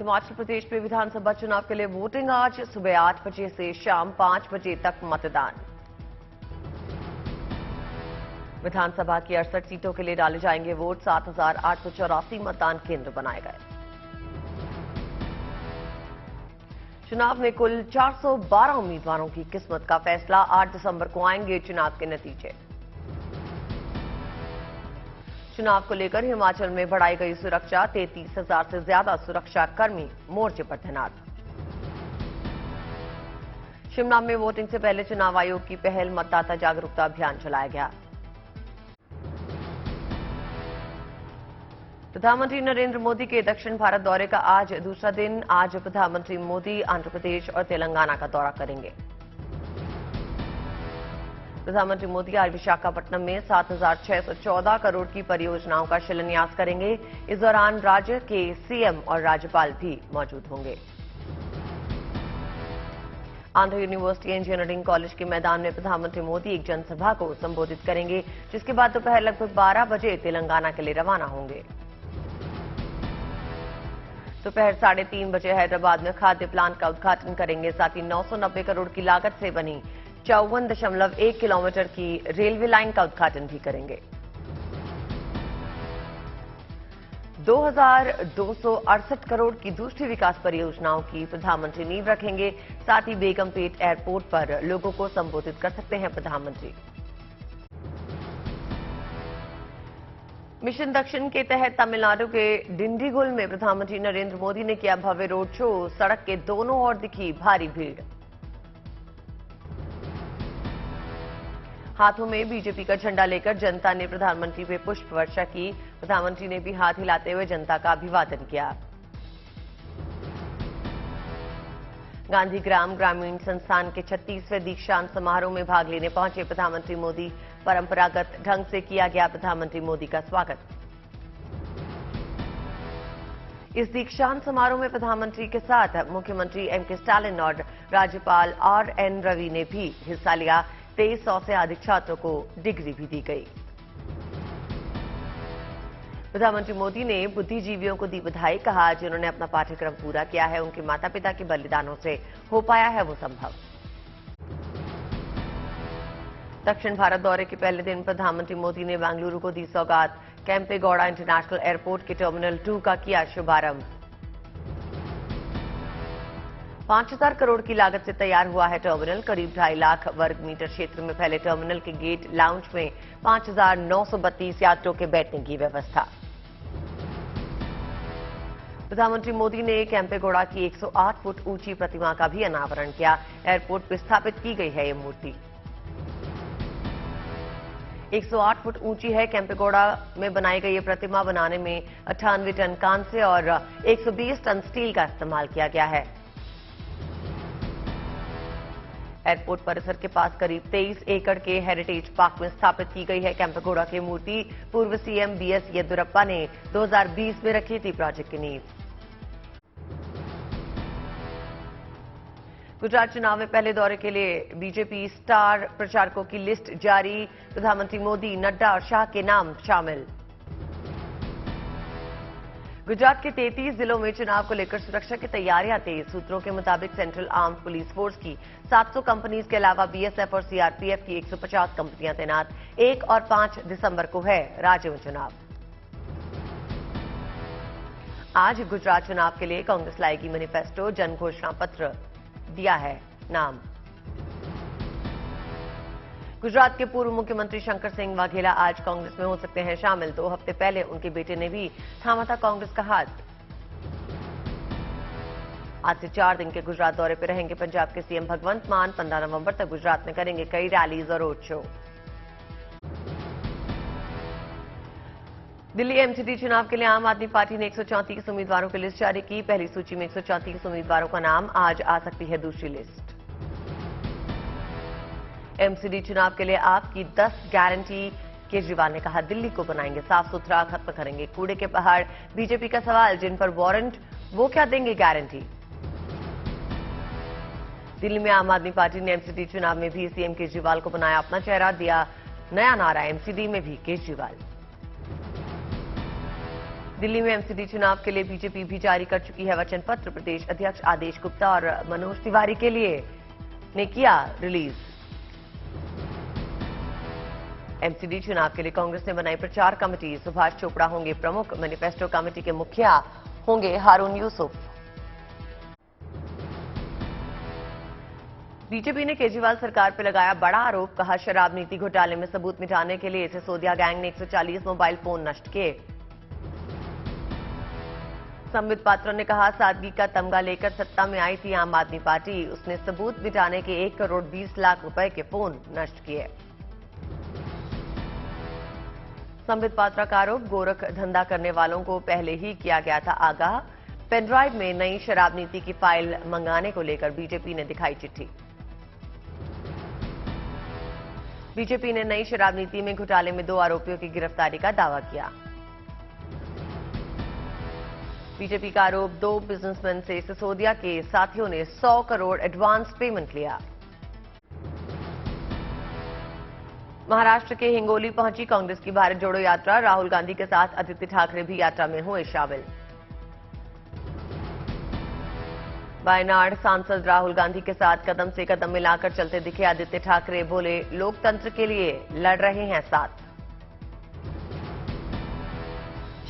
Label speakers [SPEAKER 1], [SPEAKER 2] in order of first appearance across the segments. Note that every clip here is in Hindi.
[SPEAKER 1] हिमाचल प्रदेश में विधानसभा चुनाव के लिए वोटिंग आज सुबह 8 बजे से शाम 5 बजे तक मतदान। विधानसभा की 68 सीटों के लिए डाले जाएंगे वोट। 7,884 मतदान केंद्र बनाए गए। चुनाव में कुल 412 उम्मीदवारों की किस्मत का फैसला। 8 दिसंबर को आएंगे चुनाव के नतीजे। चुनाव को लेकर हिमाचल में बढ़ाई गई सुरक्षा। 33,000 से ज्यादा सुरक्षा कर्मी मोर्चे पर तैनात। शिमला में वोटिंग से पहले चुनाव आयोग की पहल मतदाता जागरूकता अभियान चलाया गया। प्रधानमंत्री नरेंद्र मोदी के दक्षिण भारत दौरे का आज दूसरा दिन। आज प्रधानमंत्री मोदी आंध्र प्रदेश और तेलंगाना का दौरा करेंगे। प्रधानमंत्री मोदी आज विशाखापट्टनम में 7,614 करोड़ की परियोजनाओं का शिलान्यास करेंगे। इस दौरान राज्य के सीएम और राज्यपाल भी मौजूद होंगे। आंध्र यूनिवर्सिटी इंजीनियरिंग कॉलेज के मैदान में प्रधानमंत्री मोदी एक जनसभा को संबोधित करेंगे, जिसके बाद दोपहर लगभग 12 बजे तेलंगाना के लिए रवाना होंगे। दोपहर 3:30 बजे हैदराबाद में खाद्य प्लांट का उद्घाटन करेंगे। साथ ही 990 करोड़ की लागत से बनी 54.1 किलोमीटर की रेलवे लाइन का उद्घाटन भी करेंगे। 2,268 करोड़ की दूसरी विकास परियोजनाओं की प्रधानमंत्री नींव रखेंगे। साथ ही बेगमपेट एयरपोर्ट पर लोगों को संबोधित कर सकते हैं प्रधानमंत्री। मिशन दक्षिण के तहत तमिलनाडु के डिंडीगुल में प्रधानमंत्री नरेंद्र मोदी ने किया भव्य रोड शो। सड़क के दोनों ओर दिखी भारी भीड़। हाथों में बीजेपी का झंडा लेकर जनता ने प्रधानमंत्री पे पुष्प वर्षा की। प्रधानमंत्री ने भी हाथ हिलाते हुए जनता का अभिवादन किया। गांधी ग्रामीण संस्थान के 36वें दीक्षांत समारोह में भाग लेने पहुंचे प्रधानमंत्री मोदी। परंपरागत ढंग से किया गया प्रधानमंत्री मोदी का स्वागत। इस दीक्षांत समारोह में प्रधानमंत्री के साथ मुख्यमंत्री एमके स्टालिन और राज्यपाल आरएन रवि ने भी हिस्सा लिया। 2300 से अधिक छात्रों को डिग्री भी दी गई। प्रधानमंत्री मोदी ने बुद्धिजीवियों को दी बधाई। कहा, जिन्होंने अपना पाठ्यक्रम पूरा किया है, उनके माता पिता के बलिदानों से हो पाया है वो संभव। दक्षिण भारत दौरे के पहले दिन प्रधानमंत्री मोदी ने बेंगलुरु को दी सौगात। केम्पेगौड़ा इंटरनेशनल एयरपोर्ट के टर्मिनल 2 का किया शुभारंभ। 5,000 करोड़ की लागत से तैयार हुआ है टर्मिनल। करीब 2.5 लाख वर्ग मीटर क्षेत्र में फैले टर्मिनल के गेट लाउंज में 5,932 यात्रियों के बैठने की व्यवस्था। प्रधानमंत्री मोदी ने केम्पेगौड़ा की 108 फुट ऊंची प्रतिमा का भी अनावरण किया। एयरपोर्ट पर स्थापित की गई है ये मूर्ति। 108 फुट ऊंची है। केम्पेगौड़ा में बनाई गई ये प्रतिमा बनाने में 98 टन कांस्य और 120 टन स्टील का इस्तेमाल किया गया है। एयरपोर्ट परिसर के पास करीब 23 एकड़ के हेरिटेज पार्क में स्थापित की गई है केम्पेगौड़ा की मूर्ति। पूर्व सीएम बीएस येदियुरप्पा ने 2020 में रखी थी प्रोजेक्ट की नींव। गुजरात चुनाव में पहले दौरे के लिए बीजेपी स्टार प्रचारकों की लिस्ट जारी। प्रधानमंत्री मोदी, नड्डा और शाह के नाम शामिल। गुजरात के 33 जिलों में चुनाव को लेकर सुरक्षा की तैयारियां तेज। सूत्रों के मुताबिक सेंट्रल आर्म्ड पुलिस फोर्स की 700 कंपनीज के अलावा बीएसएफ और सीआरपीएफ की 150 कंपनियां तैनात। 1 और 5 दिसंबर को है राज्य में चुनाव। आज गुजरात चुनाव के लिए कांग्रेस लाएगी मैनिफेस्टो। जन घोषणा पत्र दिया है नाम। गुजरात के पूर्व मुख्यमंत्री शंकर सिंह वाघेला आज कांग्रेस में हो सकते हैं शामिल। 2 हफ्ते पहले उनके बेटे ने भी थामा था कांग्रेस का हाथ। आज से 4 दिन के गुजरात दौरे पर रहेंगे पंजाब के सीएम भगवंत मान। 15 नवंबर तक गुजरात में करेंगे कई रैलीज और रोड शो। दिल्ली एमसीडी चुनाव के लिए आम आदमी पार्टी ने 134 उम्मीदवारों की लिस्ट जारी की। पहली सूची में 134 उम्मीदवारों का नाम। आज आ सकती है दूसरी लिस्ट। एमसीडी चुनाव के लिए आपकी 10 गारंटी। केजरीवाल ने कहा, दिल्ली को बनाएंगे साफ सुथरा, खत्म करेंगे कूड़े के पहाड़। बीजेपी का सवाल, जिन पर वारंट वो क्या देंगे गारंटी। दिल्ली में आम आदमी पार्टी ने एमसीडी चुनाव में भी सीएम केजरीवाल को बनाया अपना चेहरा। दिया नया नारा, एमसीडी में भी केजरीवाल। दिल्ली में एमसीडी चुनाव के लिए बीजेपी भी जारी कर चुकी है वचन पत्र। प्रदेश अध्यक्ष आदेश गुप्ता और मनोज तिवारी के लिए ने किया रिलीज। एमसीडी चुनाव के लिए कांग्रेस ने बनाई प्रचार कमेटी। सुभाष चोपड़ा होंगे प्रमुख। मैनिफेस्टो कमेटी के मुखिया होंगे हारून यूसुफ। बीजेपी ने केजरीवाल सरकार पर लगाया बड़ा आरोप। कहा, शराब नीति घोटाले में सबूत मिटाने के लिए सिसोदिया गैंग ने 140 मोबाइल फोन नष्ट किए। संबित पात्रा ने कहा, सादगी का तमगा लेकर सत्ता में आई थी आम आदमी पार्टी। उसने सबूत मिटाने के 1 करोड़ 20 लाख रुपए के फोन नष्ट किए। संबित पात्रा का आरोप, गोरख धंधा करने वालों को पहले ही किया गया था आगाह। पेनड्राइव में नई शराब नीति की फाइल मंगाने को लेकर बीजेपी ने दिखाई चिट्ठी। बीजेपी ने नई शराब नीति में घोटाले में 2 आरोपियों की गिरफ्तारी का दावा किया। बीजेपी का आरोप, 2 बिजनेसमैन से सिसोदिया के साथियों ने 100 करोड़ एडवांस पेमेंट लिया। महाराष्ट्र के हिंगोली पहुंची कांग्रेस की भारत जोड़ो यात्रा। राहुल गांधी के साथ आदित्य ठाकरे भी यात्रा में हुए शामिल। वायनाड सांसद राहुल गांधी के साथ कदम से कदम मिलाकर चलते दिखे आदित्य ठाकरे। बोले, लोकतंत्र के लिए लड़ रहे हैं साथ।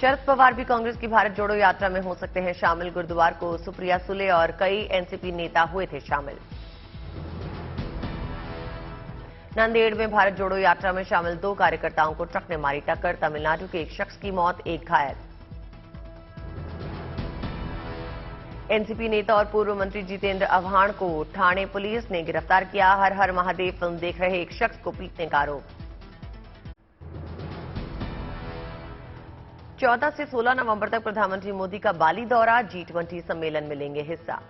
[SPEAKER 1] शरद पवार भी कांग्रेस की भारत जोड़ो यात्रा में हो सकते हैं शामिल। गुरुद्वार को सुप्रिया सुले और कई एनसीपी नेता हुए थे शामिल। नांदेड़ में भारत जोड़ो यात्रा में शामिल 2 कार्यकर्ताओं को ट्रक ने मारी टक्कर। तमिलनाडु के एक शख्स की मौत, 1 घायल। एनसीपी नेता और पूर्व मंत्री जितेंद्र आव्हाण को ठाणे पुलिस ने गिरफ्तार किया। हर हर महादेव फिल्म देख रहे एक शख्स को पीटने का आरोप। 14 से 16 नवंबर तक प्रधानमंत्री मोदी का बाली दौरा। G20 सम्मेलन में लेंगे हिस्सा।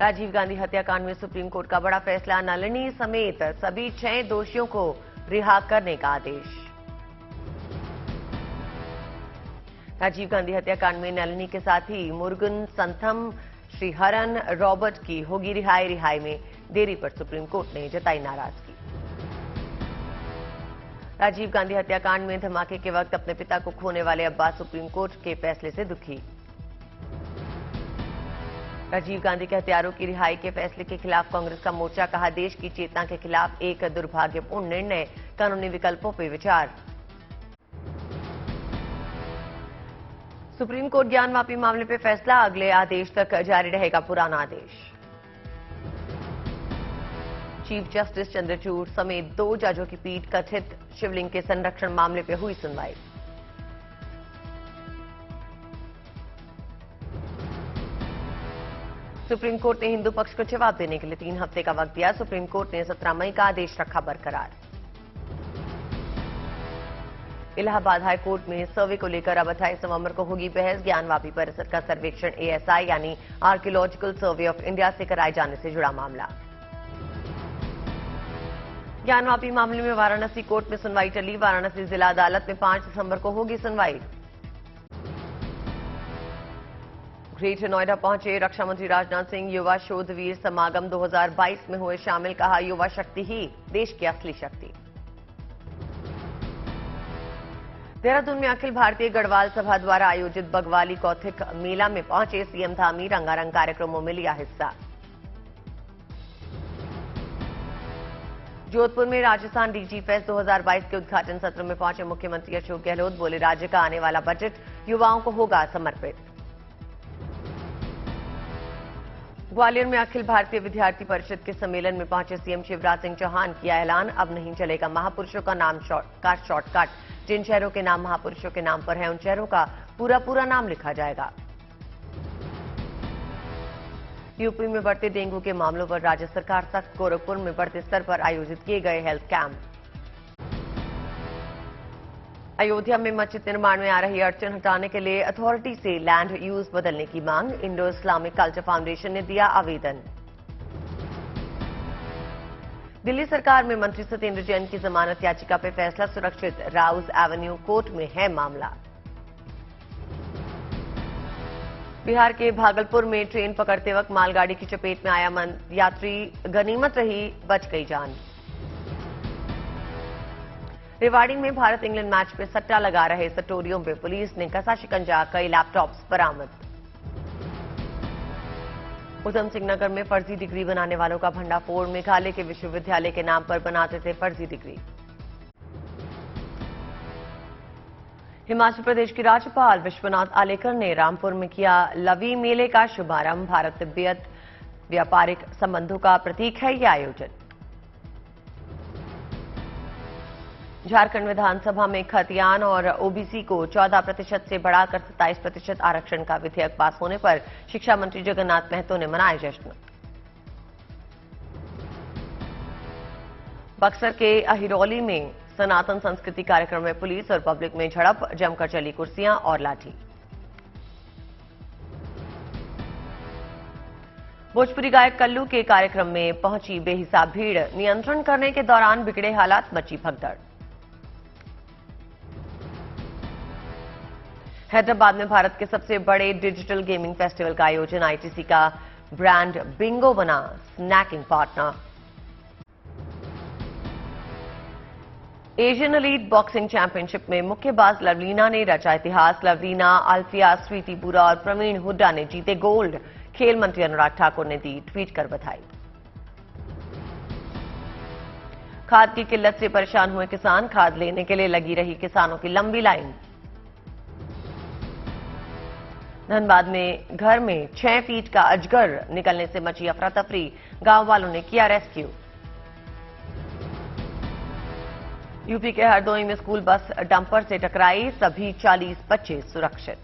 [SPEAKER 1] राजीव गांधी हत्याकांड में सुप्रीम कोर्ट का बड़ा फैसला। नलिनी समेत सभी 6 दोषियों को रिहा करने का आदेश। राजीव गांधी हत्याकांड में नलिनी के साथी मुरुगन, संथम, श्रीहरन, रॉबर्ट की होगी रिहाई। रिहाई में देरी पर सुप्रीम कोर्ट ने जताई नाराजगी। राजीव गांधी हत्याकांड में धमाके के वक्त अपने पिता को खोने वाले अब्बास सुप्रीम कोर्ट के फैसले से दुखी। राजीव गांधी के हत्यारों की रिहाई के फैसले के खिलाफ कांग्रेस का मोर्चा। कहा, देश की चेतना के खिलाफ एक दुर्भाग्यपूर्ण निर्णय। कानूनी विकल्पों पर विचार। सुप्रीम कोर्ट ज्ञानवापी मामले पर फैसला। अगले आदेश तक जारी रहेगा पुराना आदेश। चीफ जस्टिस चंद्रचूड़ समेत 2 जजों की पीठ कथित शिवलिंग के संरक्षण मामले पर हुई सुनवाई। सुप्रीम कोर्ट ने हिंदू पक्ष को जवाब देने के लिए 3 हफ्ते का वक्त दिया। सुप्रीम कोर्ट ने 17 मई का आदेश रखा बरकरार। इलाहाबाद हाई कोर्ट में सर्वे को लेकर अब 28 नवंबर को होगी बहस। ज्ञानवापी परिसर का सर्वेक्षण ASI यानी आर्कियोलॉजिकल सर्वे ऑफ इंडिया से कराए जाने से जुड़ा मामला। ज्ञानवापी मामले में वाराणसी कोर्ट में सुनवाई चली। वाराणसी जिला अदालत में 5 दिसंबर को होगी सुनवाई। ग्रेटर नोएडा पहुंचे रक्षा मंत्री राजनाथ सिंह। युवा शोधवीर समागम 2022 में हुए शामिल। कहा, युवा शक्ति ही देश की असली शक्ति। देहरादून में अखिल भारतीय गढ़वाल सभा द्वारा आयोजित बगवाली कौथिक मेला में पहुंचे सीएम धामी। रंगारंग कार्यक्रमों में लिया हिस्सा। जोधपुर में राजस्थान डीजी फेस्ट 2022 के उद्घाटन सत्र में पहुंचे मुख्यमंत्री अशोक गहलोत। बोले, राज्य का आने वाला बजट युवाओं को होगा समर्पित। ग्वालियर में अखिल भारतीय विद्यार्थी परिषद के सम्मेलन में पहुंचे सीएम शिवराज सिंह चौहान। किया ऐलान, अब नहीं चलेगा महापुरुषों का नाम का शॉर्टकट। जिन शहरों के नाम महापुरुषों के नाम पर हैं उन शहरों का पूरा नाम लिखा जाएगा। यूपी में बढ़ते डेंगू के मामलों पर राज्य सरकार सख्त। गोरखपुर में बढ़ते स्तर पर आयोजित किए गए हेल्थ कैंप। अयोध्या में मस्जिद निर्माण में आ रही अड़चन हटाने के लिए अथॉरिटी से लैंड यूज बदलने की मांग। इंडो इस्लामिक कल्चर फाउंडेशन ने दिया आवेदन। दिल्ली सरकार में मंत्री सत्येंद्र जैन की जमानत याचिका पर फैसला सुरक्षित। राउज एवेन्यू कोर्ट में है मामला। बिहार के भागलपुर में ट्रेन पकड़ते वक्त मालगाड़ी की चपेट में आया यात्री। गनीमत रही, बच गई जान। रेवाड़ी में भारत इंग्लैंड मैच पे सट्टा लगा रहे सटोरियों पे पुलिस ने कसा शिकंजा, कई लैपटॉप्स बरामद। उधम सिंह नगर में फर्जी डिग्री बनाने वालों का भंडाफोड़, मेघालय के विश्वविद्यालय के नाम पर बनाते थे फर्जी डिग्री। हिमाचल प्रदेश के राज्यपाल विश्वनाथ आलेकर ने रामपुर में किया लवी मेले का शुभारंभ। भारत तिब्बत व्यापारिक संबंधों का प्रतीक है यह आयोजन। झारखंड विधानसभा में खतियान और ओबीसी को 14% से बढ़ाकर 27% आरक्षण का विधेयक पास होने पर शिक्षा मंत्री जगन्नाथ महतो ने मनाया जश्न। बक्सर के अहिरौली में सनातन संस्कृति कार्यक्रम में पुलिस और पब्लिक में झड़प, जमकर चली कुर्सियां और लाठी। भोजपुरी गायक कल्लू के कार्यक्रम में पहुंची बेहिसाब भीड़, नियंत्रण करने के दौरान बिगड़े हालात, मची भगदड़। हैदराबाद में भारत के सबसे बड़े डिजिटल गेमिंग फेस्टिवल का आयोजन, आईटीसी का ब्रांड बिंगो बना snacking partner. Asian elite boxing championship में मुक्केबाज लवलीना ने रचा इतिहास। लवलीना, अल्फिया, स्वीटी बुरा और प्रवीण हुड्डा ने जीते गोल्ड। खेल मंत्री अनुराग ठाकुर ने दी ट्वीट कर बधाई। खाद की किल्लत से परेशान हुए किसान, खाद लेने के लिए लगी रही किसानों की लंबी लाइन। धनबाद में घर में 6 फीट का अजगर निकलने से मची अफरा तफरी, गांव वालों ने किया रेस्क्यू। यूपी के हरदोई में स्कूल बस डंपर से टकराई, सभी 40 बच्चे सुरक्षित।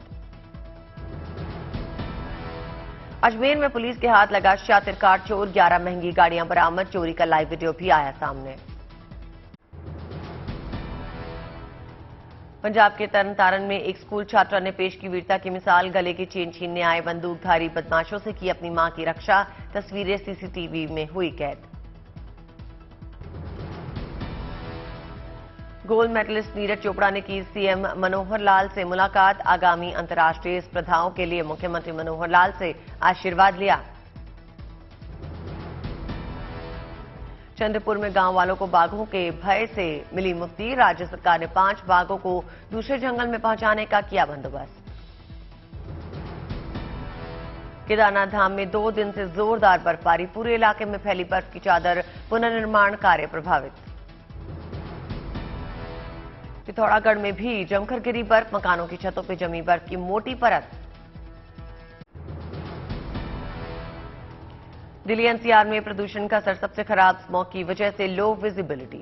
[SPEAKER 1] अजमेर में पुलिस के हाथ लगा शातिर कार चोर, 11 महंगी गाड़ियां बरामद, चोरी का लाइव वीडियो भी आया सामने। पंजाब के तरनतारन में एक स्कूल छात्रा ने पेश की वीरता की मिसाल, गले की चेन छीनने आए बंदूकधारी बदमाशों से की अपनी मां की रक्षा, तस्वीरें सीसीटीवी में हुई कैद। गोल्ड मेडलिस्ट नीरज चोपड़ा ने की सीएम मनोहर लाल से मुलाकात, आगामी अंतर्राष्ट्रीय स्पर्धाओं के लिए मुख्यमंत्री मनोहर लाल से आशीर्वाद लिया। चंद्रपुर में गांव वालों को बाघों के भय से मिली मुक्ति, राज्य सरकार ने 5 बाघों को दूसरे जंगल में पहुंचाने का किया बंदोबस्त। केदारनाथ धाम में 2 दिन से जोरदार बर्फबारी, पूरे इलाके में फैली बर्फ की चादर, पुनर्निर्माण कार्य प्रभावित। पिथौरागढ़ में भी जमकर गिरी बर्फ, मकानों की छतों पर जमी बर्फ की मोटी परत। दिल्ली एनसीआर में प्रदूषण का असर, सबसे खराब स्मॉग की वजह से लो विजिबिलिटी।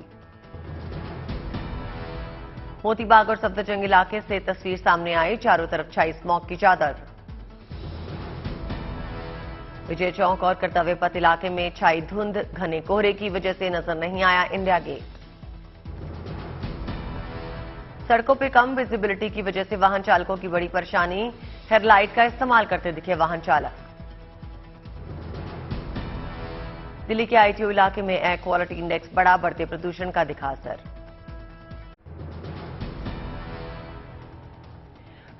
[SPEAKER 1] मोतीबाग और सफदरजंग इलाके से तस्वीर सामने आई, चारों तरफ छाई स्मॉग की चादर। विजय चौक और कर्तव्य पथ इलाके में छाई धुंध, घने कोहरे की वजह से नजर नहीं आया इंडिया गेट। सड़कों पे कम विजिबिलिटी की वजह से वाहन चालकों की बड़ी परेशानी, हेडलाइट का इस्तेमाल करते दिखे वाहन चालक। दिल्ली के आईटीओ इलाके में एयर क्वालिटी इंडेक्स बढ़ा, बढ़ते प्रदूषण का दिखा असर।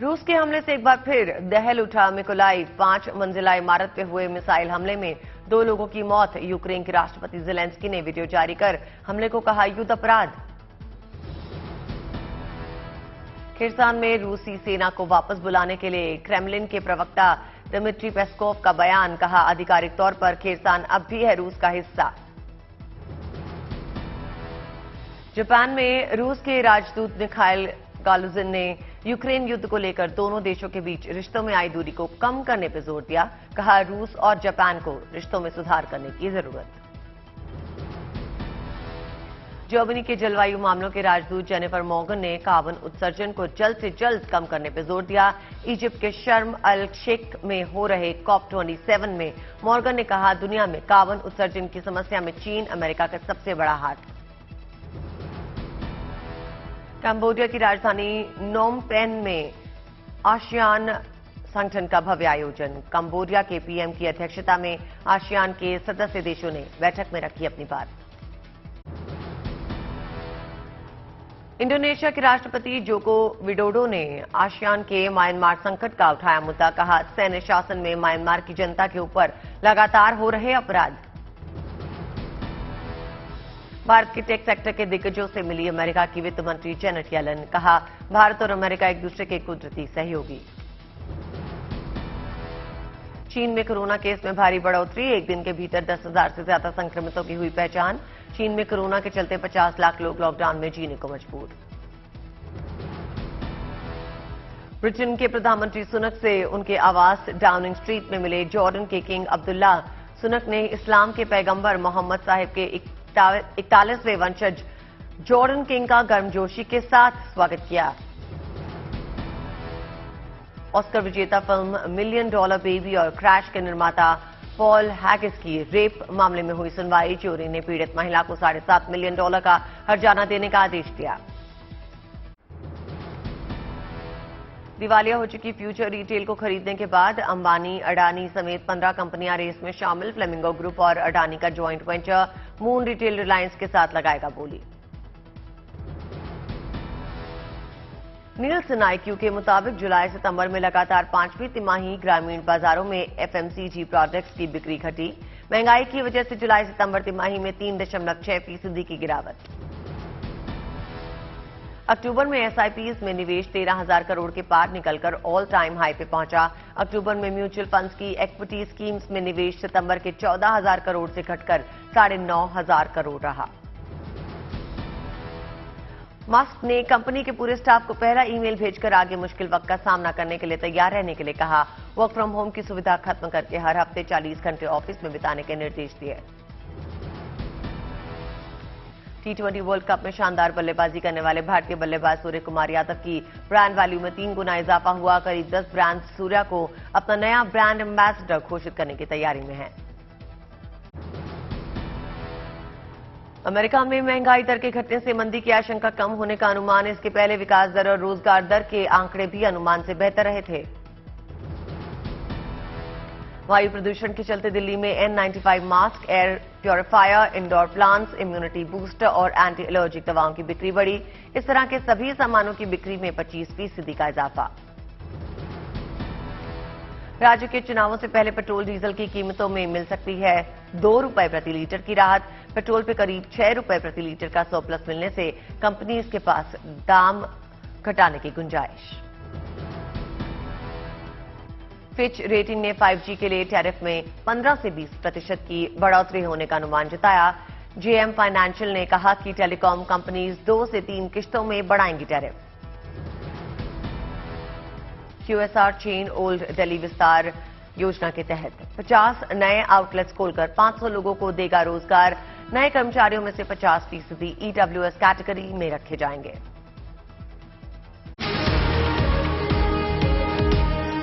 [SPEAKER 1] रूस के हमले से एक बार फिर दहल उठा मिकोलाइव, 5 मंजिला इमारत पे हुए मिसाइल हमले में 2 लोगों की मौत। यूक्रेन के राष्ट्रपति ज़ेलेंस्की ने वीडियो जारी कर हमले को कहा युद्ध अपराध। खिरसान में रूसी सेना को वापस बुलाने के लिए क्रेमलिन के प्रवक्ता दिमित्री पेस्कोव का बयान, कहा आधिकारिक तौर पर खिरसान अब भी है रूस का हिस्सा। जापान में रूस के राजदूत मिखाइल गालुजिन ने यूक्रेन युद्ध को लेकर दोनों देशों के बीच रिश्तों में आई दूरी को कम करने पर जोर दिया, कहा रूस और जापान को रिश्तों में सुधार करने की जरूरत। जर्मनी के जलवायु मामलों के राजदूत जेनिफर मॉर्गन ने कार्बन उत्सर्जन को जल्द से जल्द कम करने पर जोर दिया। इजिप्ट के शर्म अल शेख में हो रहे COP27 में मॉर्गन ने कहा दुनिया में कार्बन उत्सर्जन की समस्या में चीन अमेरिका का सबसे बड़ा हाथ। कंबोडिया की राजधानी नोम पेन में आसियान संगठन का भव्य आयोजन, कंबोडिया के पीएम की अध्यक्षता में आसियान के सदस्य देशों ने बैठक में रखी अपनी बात। इंडोनेशिया के राष्ट्रपति जोको विडोडो ने आसियान के म्यांमार संकट का उठाया मुद्दा, कहा सैन्य शासन में म्यांमार की जनता के ऊपर लगातार हो रहे अपराध। भारत के टेक सेक्टर के दिग्गजों से मिली अमेरिका की वित्त मंत्री जेनेट येलन। कहा, भारत और अमेरिका एक दूसरे के कुदरती सहयोगी। चीन में कोरोना केस में भारी बढ़ोतरी, एक दिन के भीतर 10,000 से ज्यादा संक्रमितों की हुई पहचान। चीन में कोरोना के चलते 50 लाख लोग लॉकडाउन में जीने को मजबूर। ब्रिटेन के प्रधानमंत्री सुनक से उनके आवास डाउनिंग स्ट्रीट में मिले जॉर्डन के किंग अब्दुल्ला। सुनक ने इस्लाम के पैगंबर मोहम्मद साहिब के 41वें वंशज जॉर्डन किंग का गर्मजोशी के साथ स्वागत किया। ऑस्कर विजेता फिल्म $1 मिलियन बेबी और क्रैश के निर्माता पॉल हैगिस की रेप मामले में हुई सुनवाई। ज्यूरी ने पीड़ित महिला को $7.5 मिलियन का हर्जाना देने का आदेश दिया। दिवालिया हो चुकी फ्यूचर रिटेल को खरीदने के बाद अंबानी, अडानी समेत 15 कंपनियां रेस में शामिल। फ्लेमिंगो ग्रुप और अडानी का joint venture moon retail Reliance के साथ लगाएगा बोली। नील्सन आईक्यू के मुताबिक जुलाई सितंबर में लगातार 5वीं तिमाही ग्रामीण बाजारों में एफएमसीजी प्रोडक्ट्स की बिक्री घटी। महंगाई की वजह से जुलाई सितंबर तिमाही में 3.6% की गिरावट। अक्टूबर में एसआईपीज में निवेश 13,000 करोड़ के पार निकलकर ऑल टाइम हाई पे पहुंचा। अक्टूबर में म्यूचुअल फंड्स की इक्विटी स्कीम्स में निवेश सितंबर के 14,000 करोड़ से घटकर 9,500 करोड़ रहा। मस्क ने कंपनी के पूरे स्टाफ को पहला ईमेल भेजकर आगे मुश्किल वक्त का सामना करने के लिए तैयार रहने के लिए कहा। वर्क फ्रॉम होम की सुविधा खत्म करके हर हफ्ते 40 घंटे ऑफिस में बिताने के निर्देश दिए। T20 वर्ल्ड कप में शानदार बल्लेबाजी करने वाले भारतीय बल्लेबाज सूर्य कुमार यादव की ब्रांड वैल्यू में 3 गुना इजाफा हुआ। करीब 10 ब्रांड सूर्या को अपना नया ब्रांड एम्बेसडर घोषित करने की तैयारी में हैं। अमेरिका में महंगाई दर के घटने से मंदी की आशंका कम होने का अनुमान। इसके पहले विकास दर और रोजगार दर के आंकड़े भी अनुमान से बेहतर रहे थे। वायु प्रदूषण के चलते दिल्ली में N95 mask, air purifier, indoor plants, immunity booster और एंटी एलर्जिक दवाओं की बिक्री बढ़ी। इस तरह के सभी सामानों की बिक्री में 25% का इजाफा। राज्य के चुनावों से पहले पेट्रोल डीजल की कीमतों में मिल सकती है ₹2 प्रति लीटर की राहत। पेट्रोल पे करीब ₹6 प्रति लीटर का सरप्लस मिलने से कंपनीज के पास दाम घटाने की गुंजाइश। फिच रेटिंग ने 5G के लिए टैरिफ में 15 से 20% की बढ़ोतरी होने का अनुमान जताया। जेएम फाइनेंशियल ने कहा कि टेलीकॉम कंपनीज 2 से 3 किश्तों में बढ़ाएंगी tariff. QSR chain old Delhi विस्तार योजना के तहत 50 नए आउटलेट्स खोलकर 500 लोगों को देगा रोजगार। नए कर्मचारियों में से 50% EWS कैटेगरी में रखे जाएंगे।